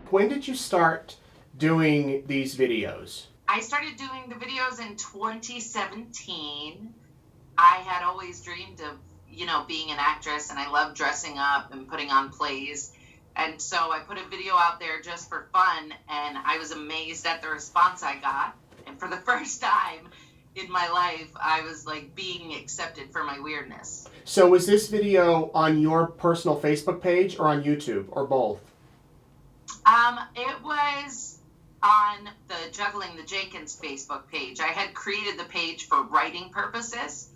When did you start doing these videos? I started doing the videos in 2017. I had always dreamed of, being an actress, and I love dressing up and putting on plays. And so I put a video out there just for fun, and I was amazed at the response I got. And for the first time in my life, I was like being accepted for my weirdness. So was this video on your personal Facebook page or on YouTube or both? It was on the Juggling the Jenkins Facebook page. I had created the page for writing purposes.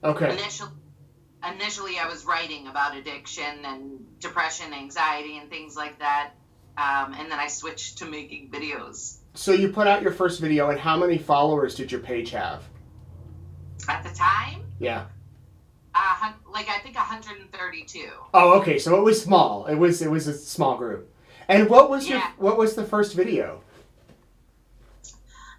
Okay. Initially, I was writing about addiction and depression, anxiety, and things like that. And then I switched to making videos. So you put out your first video, and how many followers did your page have? At the time? Yeah. I think 132. Oh, okay. So it was small. It was a small group. And what was the first video?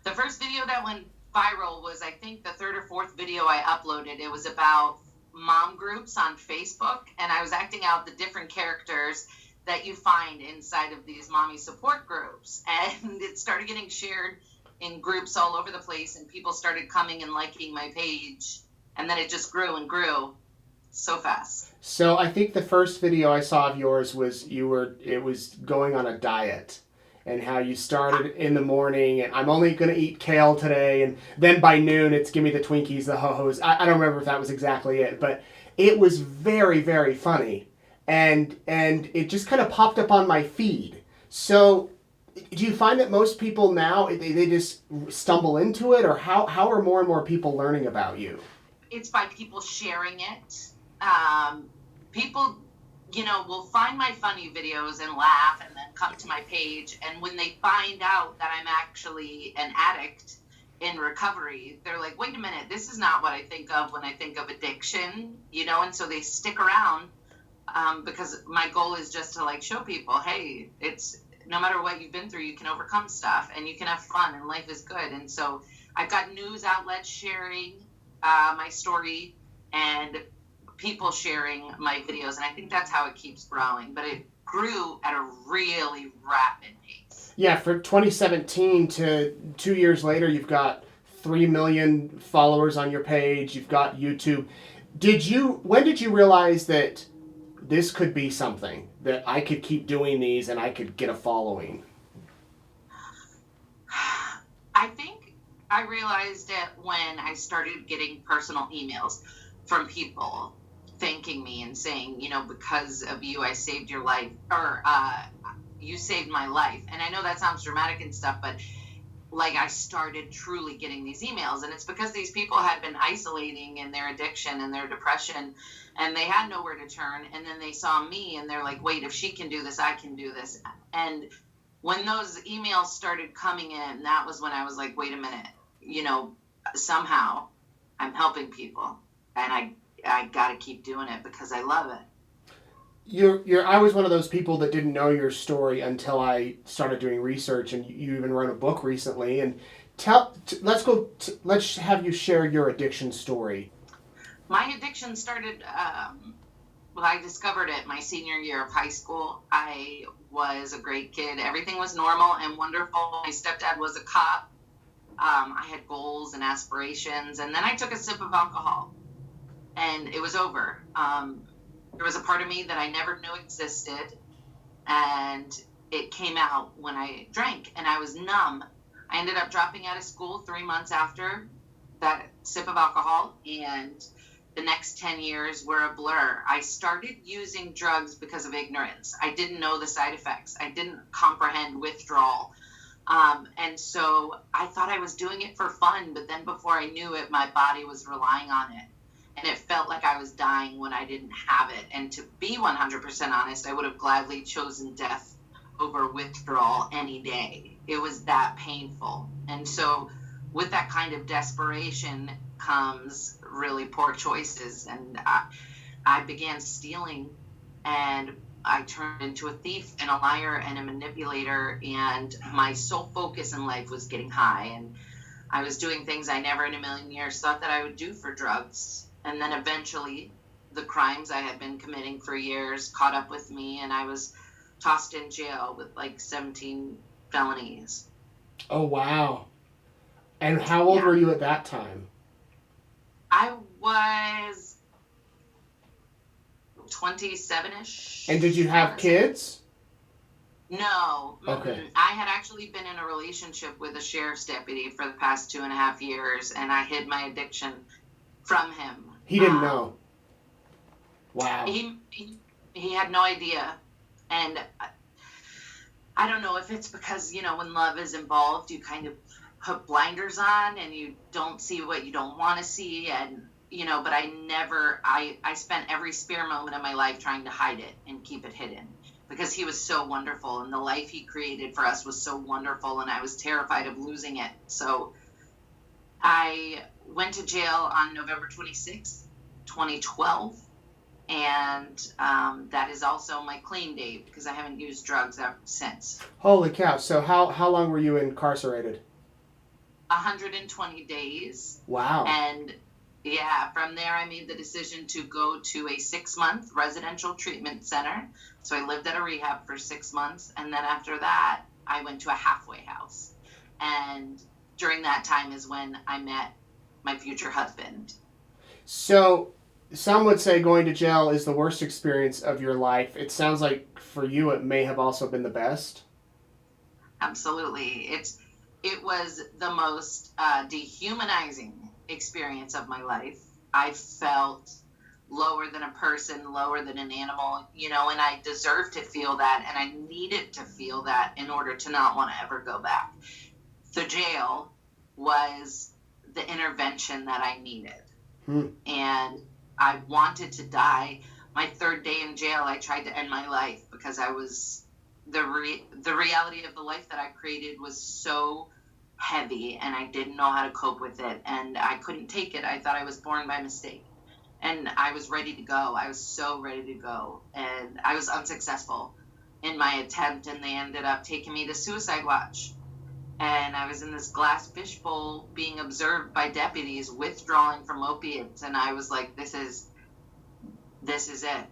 The first video that went viral was, I think, the third or fourth video I uploaded. It was about mom groups on Facebook, and I was acting out the different characters that you find inside of these mommy support groups. And it started getting shared in groups all over the place, and people started coming and liking my page. And then it just grew and grew so fast. So I think the first video I saw of yours was it was going on a diet, and how you started in the morning, and I'm only going to eat kale today, and then by noon it's give me the Twinkies, the ho-hos. I don't remember if that was exactly it, but it was very, very funny, and it just kind of popped up on my feed. So do you find that most people now, they just stumble into it, or how are more and more people learning about you? It's by people sharing it. People, will find my funny videos and laugh and then come to my page. And when they find out that I'm actually an addict in recovery, they're like, wait a minute, this is not what I think of when I think of addiction, and so they stick around, because my goal is just to show people, hey, it's no matter what you've been through, you can overcome stuff and you can have fun and life is good. And so I've got news outlets sharing my story and people sharing my videos, and I think that's how it keeps growing. But it grew at a really rapid pace. Yeah, for 2017 to 2 years later, you've got 3 million followers on your page. You've got YouTube. When did you realize that this could be something, that I could keep doing these and I could get a following? I think I realized it when I started getting personal emails from people thanking me and saying, because of you, I saved your life, or you saved my life. And I know that sounds dramatic and stuff, but I started truly getting these emails, and it's because these people had been isolating in their addiction and their depression, and they had nowhere to turn. And then they saw me and they're like, wait, if she can do this, I can do this. And when those emails started coming in, that was when I was like, wait a minute, somehow I'm helping people, and I got to keep doing it because I love it. I was one of those people that didn't know your story until I started doing research, and you even wrote a book recently. And let's have you share your addiction story. My addiction started, I discovered it my senior year of high school. I was a great kid. Everything was normal and wonderful. My stepdad was a cop. I had goals and aspirations, and then I took a sip of alcohol, and it was over. There was a part of me that I never knew existed, and it came out when I drank, and I was numb. I ended up dropping out of school 3 months after that sip of alcohol, and the next 10 years were a blur. I started using drugs because of ignorance. I didn't know the side effects. I didn't comprehend withdrawal. And so I thought I was doing it for fun, but then before I knew it, my body was relying on it. And it felt like I was dying when I didn't have it. And to be 100% honest, I would have gladly chosen death over withdrawal any day. It was that painful. And so with that kind of desperation comes really poor choices. And I began stealing, and I turned into a thief and a liar and a manipulator. And my sole focus in life was getting high. And I was doing things I never in a million years thought that I would do for drugs. And then eventually the crimes I had been committing for years caught up with me, and I was tossed in jail with like 17 felonies. Oh, wow. And how old were you at that time? I was 27-ish. And did you have kids? No. Okay. I had actually been in a relationship with a sheriff's deputy for the past 2.5 years, and I hid my addiction from him. He didn't know. Wow. He had no idea. And I don't know if it's because, when love is involved, you kind of put blinders on and you don't see what you don't want to see. And, but I spent every spare moment of my life trying to hide it and keep it hidden, because he was so wonderful and the life he created for us was so wonderful, and I was terrified of losing it. So I went to jail on November 26th, 2012. And that is also my clean date, because I haven't used drugs ever since. Holy cow. So how long were you incarcerated? 120 days. Wow. And from there I made the decision to go to a 6-month residential treatment center. So I lived at a rehab for 6 months. And then after that, I went to a halfway house. And during that time is when I met my future husband. So some would say going to jail is the worst experience of your life. It sounds like for you it may have also been the best. Absolutely. It was the most dehumanizing experience of my life. I felt lower than a person, lower than an animal, and I deserved to feel that, and I needed to feel that in order to not want to ever go back. The jail was the intervention that I needed. And I wanted to die. My 3rd day in jail, I tried to end my life, because I was the reality of the life that I created was so heavy, and I didn't know how to cope with it, and I couldn't take it. I thought I was born by mistake, and I was ready to go. I was so ready to go, and I was unsuccessful in my attempt, and they ended up taking me to suicide watch. And I was in this glass fishbowl being observed by deputies withdrawing from opiates. And I was like, this is it.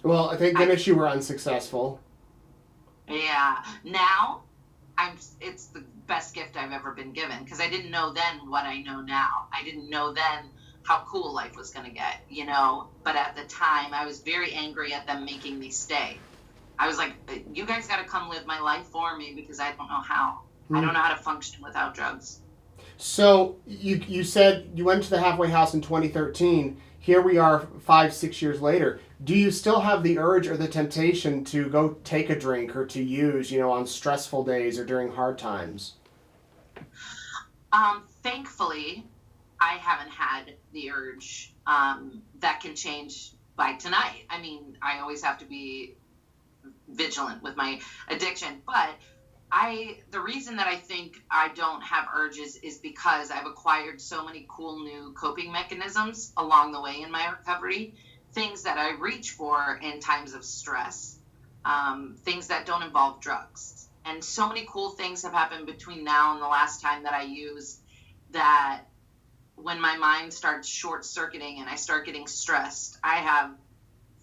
Well, thank goodness you were unsuccessful. Yeah. Now, it's the best gift I've ever been given, because I didn't know then what I know now. I didn't know then how cool life was going to get, But at the time, I was very angry at them making me stay. I was like, you guys got to come live my life for me, because I don't know how. I don't know how to function without drugs. So you said you went to the halfway house in 2013. Here we are 5-6 years later. Do you still have the urge or the temptation to go take a drink or to use, on stressful days or during hard times? Thankfully, I haven't had the urge. That can change by tonight. I mean, I always have to be vigilant with my addiction, but the reason that I think I don't have urges is because I've acquired so many cool new coping mechanisms along the way in my recovery, things that I reach for in times of stress, things that don't involve drugs. And so many cool things have happened between now and the last time that I used, that when my mind starts short-circuiting and I start getting stressed, I have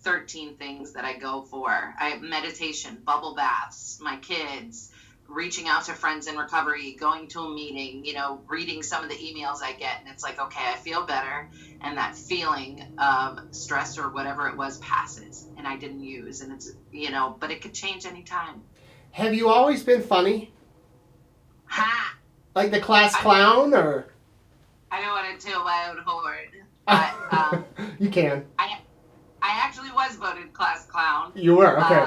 13 things that I go for. I have meditation, bubble baths, my kids, reaching out to friends in recovery, going to a meeting, reading some of the emails I get, and it's like, okay, I feel better, and that feeling of stress or whatever it was passes, and I didn't use, and it's, but it could change anytime. Have you always been funny? Ha! Like the class clown, or? I don't want to tell my own horn, but you can. I actually was voted class clown. You were? Okay.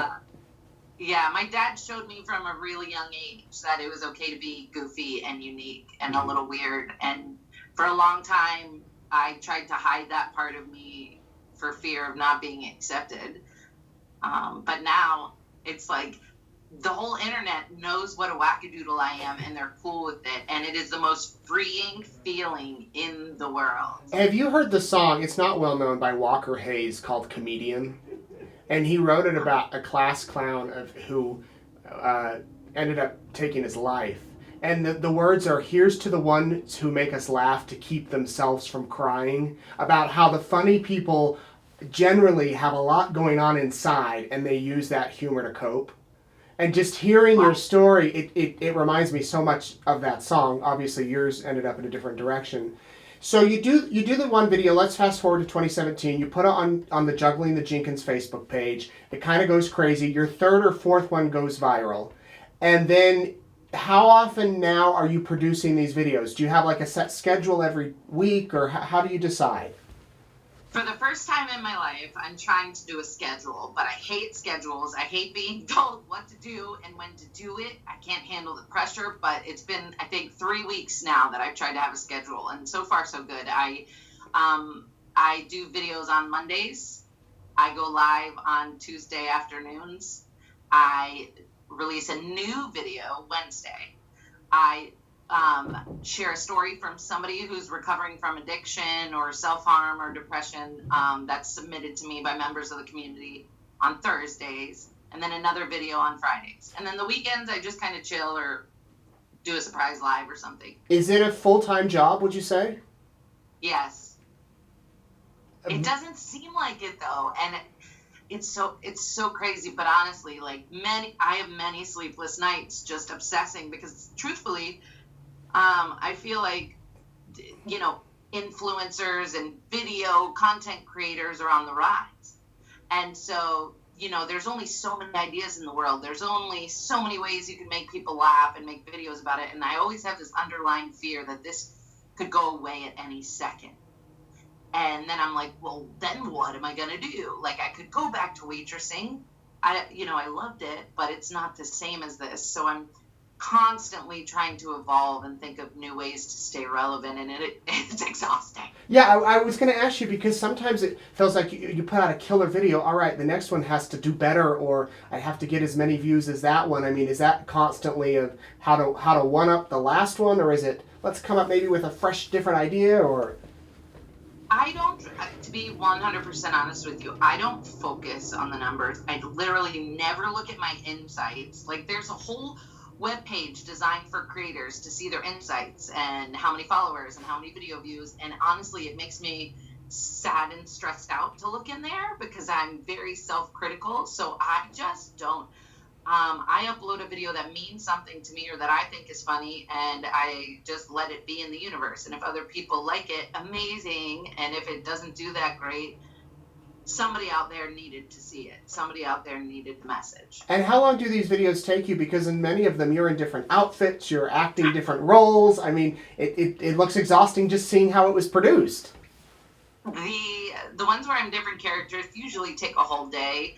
Yeah, my dad showed me from a really young age that it was okay to be goofy and unique and a little weird. And for a long time, I tried to hide that part of me for fear of not being accepted. But now it's like the whole internet knows what a wackadoodle I am, and they're cool with it. And it is the most freeing feeling in the world. Have you heard the song, it's not well known, by Walker Hayes, called Comedian? And he wrote it about a class clown who ended up taking his life. And the words are, here's to the ones who make us laugh to keep themselves from crying. About how the funny people generally have a lot going on inside, and they use that humor to cope. And just hearing your story, it reminds me so much of that song. Obviously, yours ended up in a different direction. So you do the one video. Let's fast forward to 2017. You put it on the Juggling the Jenkins Facebook page. It kind of goes crazy. Your third or fourth one goes viral. And then how often now are you producing these videos? Do you have like a set schedule every week, or how do you decide? For the first time in my life, I'm trying to do a schedule, but I hate schedules. I hate being told what to do and when to do it. I can't handle the pressure, but it's been, I think, 3 weeks now that I've tried to have a schedule, and so far so good. I do videos on Mondays. I go live on Tuesday afternoons. I release a new video Wednesday. I share a story from somebody who's recovering from addiction or self-harm or depression that's submitted to me by members of the community on Thursdays, and then another video on Fridays. And then the weekends, I just kind of chill or do a surprise live or something. Is it a full-time job, would you say? Yes. It doesn't seem like it, though, and it's so crazy. But honestly, like I have many sleepless nights just obsessing, because truthfully, I feel like, influencers and video content creators are on the rise. And so, there's only so many ideas in the world. There's only so many ways you can make people laugh and make videos about it. And I always have this underlying fear that this could go away at any second. And then I'm like, well, then what am I going to do? Like, I could go back to waitressing. I loved it, but it's not the same as this. So I'm constantly trying to evolve and think of new ways to stay relevant, and it's exhausting. Yeah, I was going to ask you, because sometimes it feels like you put out a killer video, all right, the next one has to do better, or I have to get as many views as that one. I mean, is that constantly of how to one up the last one, or is it let's come up maybe with a fresh, different idea? Or I don't, to be 100% honest with you, I don't focus on the numbers. I literally never look at my insights. Like, there's a whole web page designed for creators to see their insights and how many followers and how many video views, and honestly it makes me sad and stressed out to look in there, because I'm very self-critical. So I just don't I upload a video that means something to me or that I think is funny, and I just let it be in the universe. And if other people like it, amazing, and if it doesn't do that great, somebody out there needed to see it. Somebody out there needed the message. And how long do these videos take you? Because in many of them, you're in different outfits, you're acting different roles. I mean, it looks exhausting just seeing how it was produced. The ones where I'm different characters usually take a whole day,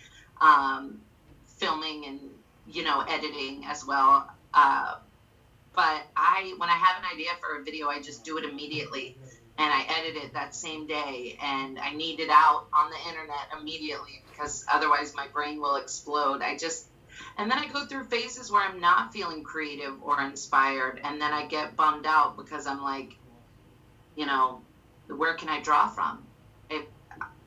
filming and, editing as well. But when I have an idea for a video, I just do it immediately. And I edit it that same day, and I need it out on the internet immediately, because otherwise my brain will explode. And then I go through phases where I'm not feeling creative or inspired, and then I get bummed out because I'm like, where can I draw from? If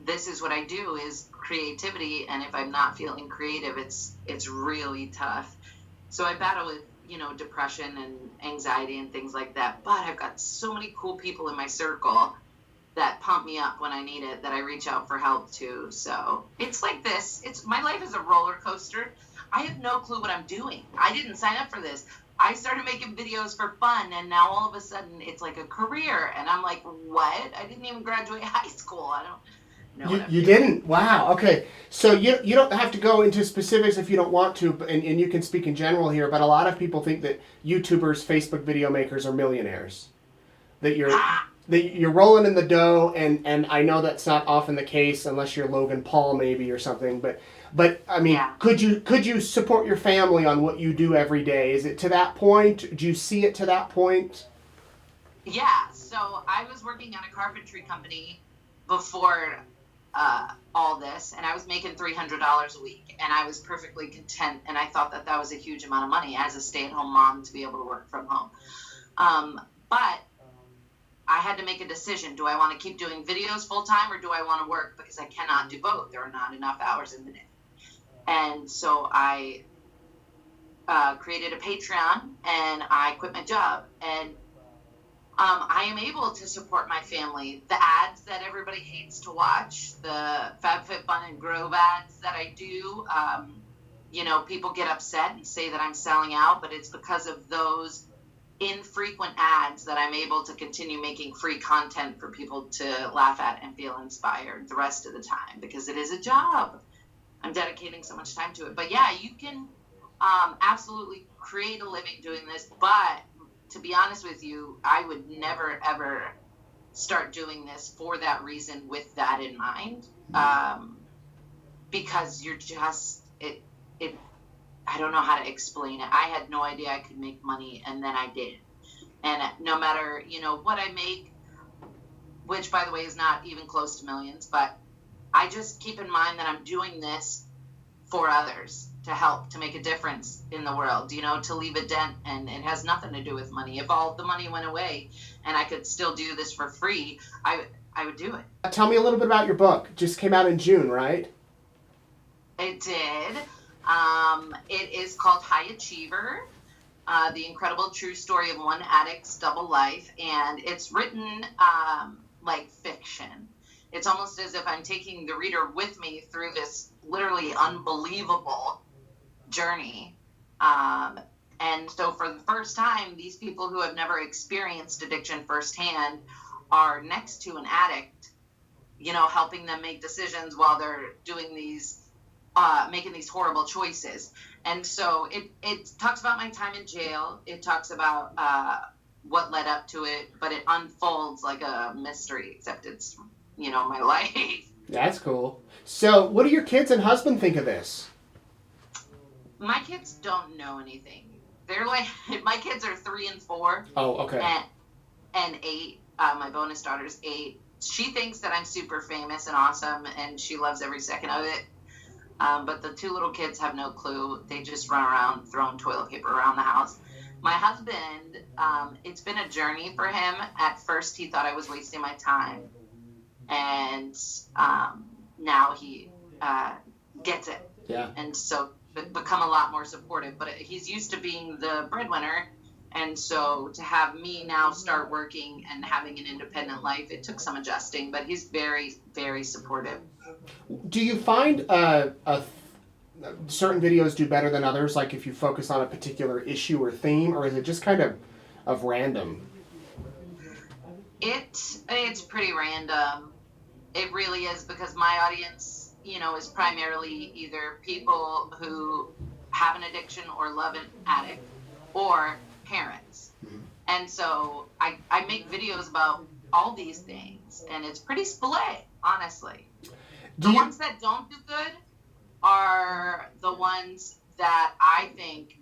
this is what I do, is creativity, and if I'm not feeling creative, it's really tough. So I battle with depression and anxiety and things like that. But I've got so many cool people in my circle that pump me up when I need it, that I reach out for help to. So it's like this. My life is a roller coaster. I have no clue what I'm doing. I didn't sign up for this. I started making videos for fun, and now all of a sudden it's like a career. And I'm like, what? I didn't even graduate high school. I don't know. You didn't? Wow. Okay. So you don't have to go into specifics if you don't want to, and you can speak in general here, but a lot of people think that YouTubers, Facebook video makers are millionaires. That you're rolling in the dough, and I know that's not often the case unless you're Logan Paul maybe or something, but I mean, yeah. Could you support your family on what you do every day? Is it to that point? Do you see it to that point? Yeah. So I was working at a carpentry company before all this, and I was making $300 a week, and I was perfectly content, and I thought that was a huge amount of money as a stay-at-home mom to be able to work from home. But I had to make a decision. Do I want to keep doing videos full-time, or do I want to work? Because I cannot do both. There are not enough hours in the day. And so I created a Patreon, and I quit my job, and I am able to support my family. The ads that everybody hates to watch, the FabFitFun and Grove ads that I do, people get upset and say that I'm selling out, but it's because of those infrequent ads that I'm able to continue making free content for people to laugh at and feel inspired the rest of the time, because it is a job. I'm dedicating so much time to it. But yeah, you can absolutely create a living doing this, but to be honest with you, I would never, ever start doing this for that reason with that in mind. Because you're just, I don't know how to explain it. I had no idea I could make money, and then I did. And no matter, what I make, which by the way is not even close to millions, but I just keep in mind that I'm doing this for others, to help, to make a difference in the world, to leave a dent, and it has nothing to do with money. If all the money went away and I could still do this for free, I would do it. Tell me a little bit about your book. Just came out in June, right? It did. It is called High Achiever, The Incredible True Story of One Addict's Double Life, and it's written like fiction. It's almost as if I'm taking the reader with me through this literally unbelievable journey. And so for the first time, these people who have never experienced addiction firsthand are next to an addict, helping them make decisions while they're doing these, making these horrible choices. And so it talks about my time in jail. It talks about what led up to it, but it unfolds like a mystery, except it's, my life. That's cool. So what do your kids and husband think of this? My kids don't know anything. They're like, my kids are 3 and 4. Oh, okay. And 8. My bonus daughter's 8. She thinks that I'm super famous and awesome, and she loves every second of it. But the 2 little kids have no clue. They just run around throwing toilet paper around the house. My husband, it's been a journey for him. At first, he thought I was wasting my time. And now he gets it. Yeah. And so become a lot more supportive. But he's used to being the breadwinner. And so to have me now start working and having an independent life, it took some adjusting. But he's very, very supportive. Do you find certain videos do better than others, like if you focus on a particular issue or theme, or is it just kind of random? It's pretty random. It really is, because my audience, is primarily either people who have an addiction or love an addict, or parents. Mm-hmm. And so I make videos about all these things, and it's pretty split, honestly. The ones that don't do good are the ones that I think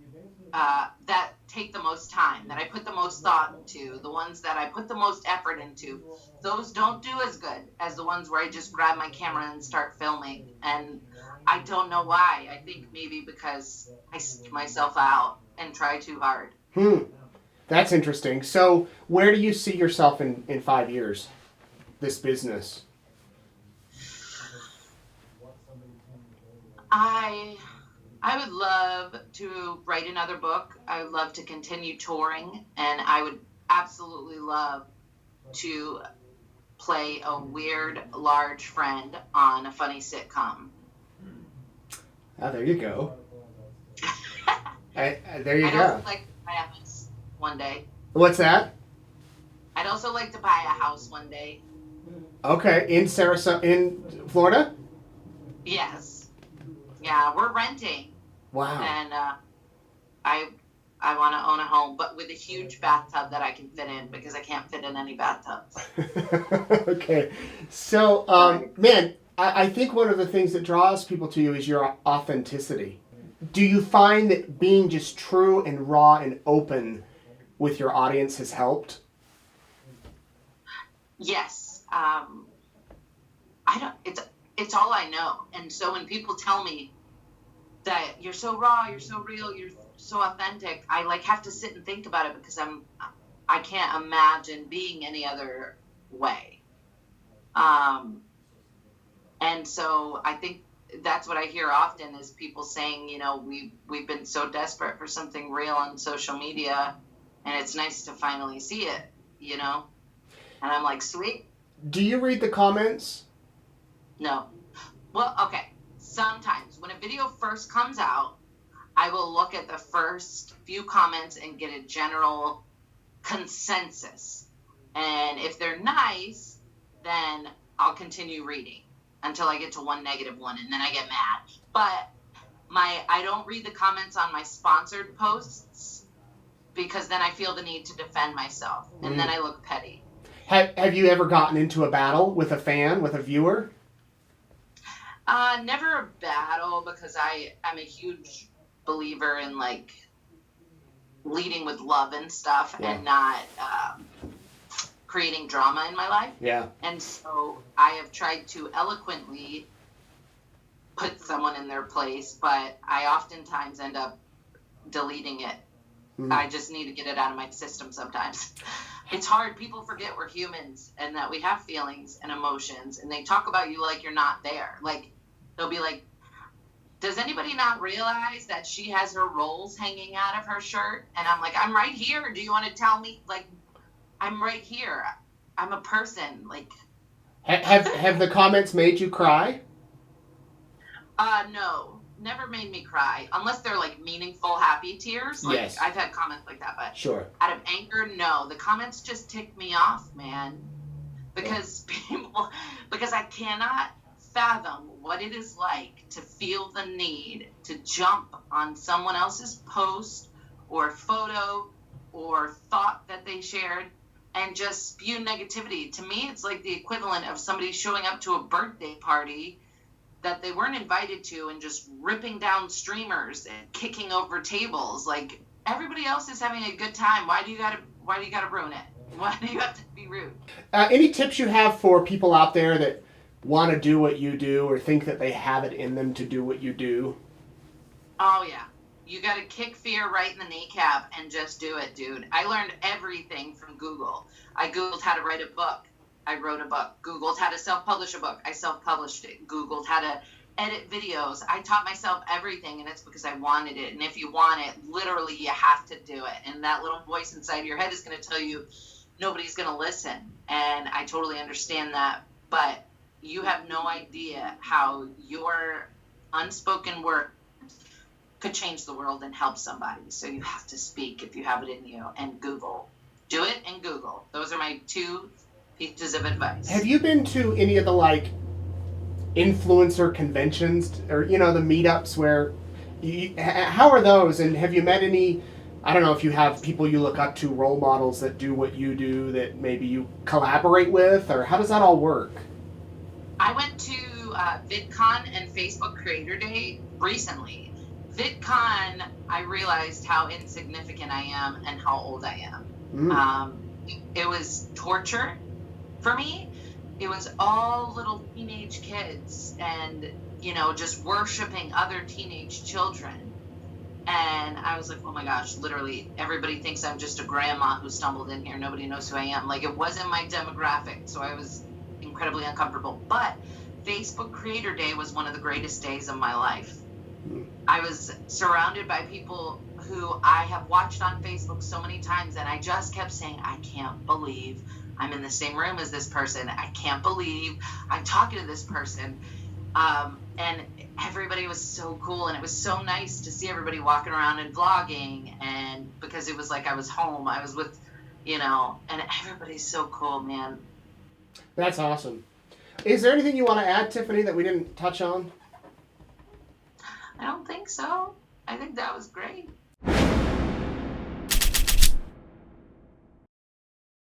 that take the most time, that I put the most thought into, the ones that I put the most effort into. Those don't do as good as the ones where I just grab my camera and start filming. And I don't know why. I think maybe because I stick myself out and try too hard. That's interesting. So where do you see yourself in 5 years, this business? I would love to write another book. I would love to continue touring, and I would absolutely love to play a weird, large friend on a funny sitcom. Oh, there you go. There you I'd go. also like to buy a house one day. What's that? I'd also like to buy a house one day. Okay, in Sarasota, in Florida? Yes. Yeah, we're renting. Wow. And I want to own a home, but with a huge bathtub that I can fit in, because I can't fit in any bathtubs. Okay. So, man, I think one of the things that draws people to you is your authenticity. Do you find that being just true and raw and open with your audience has helped? Yes. It's all I know. And so when people tell me that you're so raw, you're so real, you're so authentic, I have to sit and think about it, because I can't imagine being any other way. And so I think that's what I hear often, is people saying, we've been so desperate for something real on social media, and it's nice to finally see it. you know? And I'm like, sweet. Do you read the comments? No. Well, okay. Sometimes when a video first comes out, I will look at the first few comments and get a general consensus. And if they're nice, then I'll continue reading until I get to one negative one, and then I get mad. But I don't read the comments on my sponsored posts because then I feel the need to defend myself, and then I look petty. Have you ever gotten into a battle with a fan, with a viewer? Never a battle, because I'm a huge believer in like leading with love and stuff, and not creating drama in my life. Yeah. And so I have tried to eloquently put someone in their place, but I oftentimes end up deleting it. I just need to get it out of my system sometimes. It's hard. People forget we're humans and that we have feelings and emotions, and they talk about you like you're not there. Like, they'll be like, does anybody not realize that she has her rolls hanging out of her shirt? And I'm like, I'm right here. Do you want to tell me? Like, I'm right here. I'm a person. Like, have the comments made you cry? No, never made me cry, unless they're like meaningful, happy tears. Like, Yes. I've had comments like that, but Sure. out of anger, no. The comments just tick me off, man, because because I cannot fathom what it is like to feel the need to jump on someone else's post or photo or thought that they shared and just spew negativity. To me, it's like the equivalent of somebody showing up to a birthday party that they weren't invited to and just ripping down streamers and kicking over tables. Like, everybody else is having a good time. Why do you gotta ruin it? Why do you have to be rude? Any tips you have for people out there that want to do what you do or think that they have it in them to do what you do? Oh, yeah. You got to kick fear right in the kneecap and just do it, dude. I learned everything from Google. I Googled how to write a book. I wrote a book. Googled how to self-publish a book. I self-published it. Googled how to edit videos. I taught myself everything, and it's because I wanted it. And if you want it, literally, you have to do it. And that little voice inside your head is going to tell you nobody's going to listen. And I totally understand that. But you have no idea how your unspoken word could change the world and help somebody. So you have to speak if you have it in you, and Google. Do it and Google. Those are my 2 pieces of advice. Have you been to any of the like influencer conventions or the meetups where how are those, and have you met any, I don't know if you have people you look up to, role models that do what you do that maybe you collaborate with, or how does that all work? I went to VidCon and Facebook Creator Day recently. VidCon, I realized how insignificant I am and how old I am. It was torture for me. It was all little teenage kids and, just worshiping other teenage children. And I was like, oh my gosh, literally everybody thinks I'm just a grandma who stumbled in here. Nobody knows who I am. Like, it wasn't my demographic, so I was incredibly uncomfortable. But Facebook Creator Day was one of the greatest days of my life. I was surrounded by people who I have watched on Facebook so many times, and I just kept saying, I can't believe I'm in the same room as this person. I can't believe I'm talking to this person. And everybody was so cool, and it was so nice to see everybody walking around and vlogging, and because it was like I was home, I was with, and everybody's so cool, man. That's awesome. Is there anything you want to add, Tiffany, that we didn't touch on? I don't think so. I think that was great.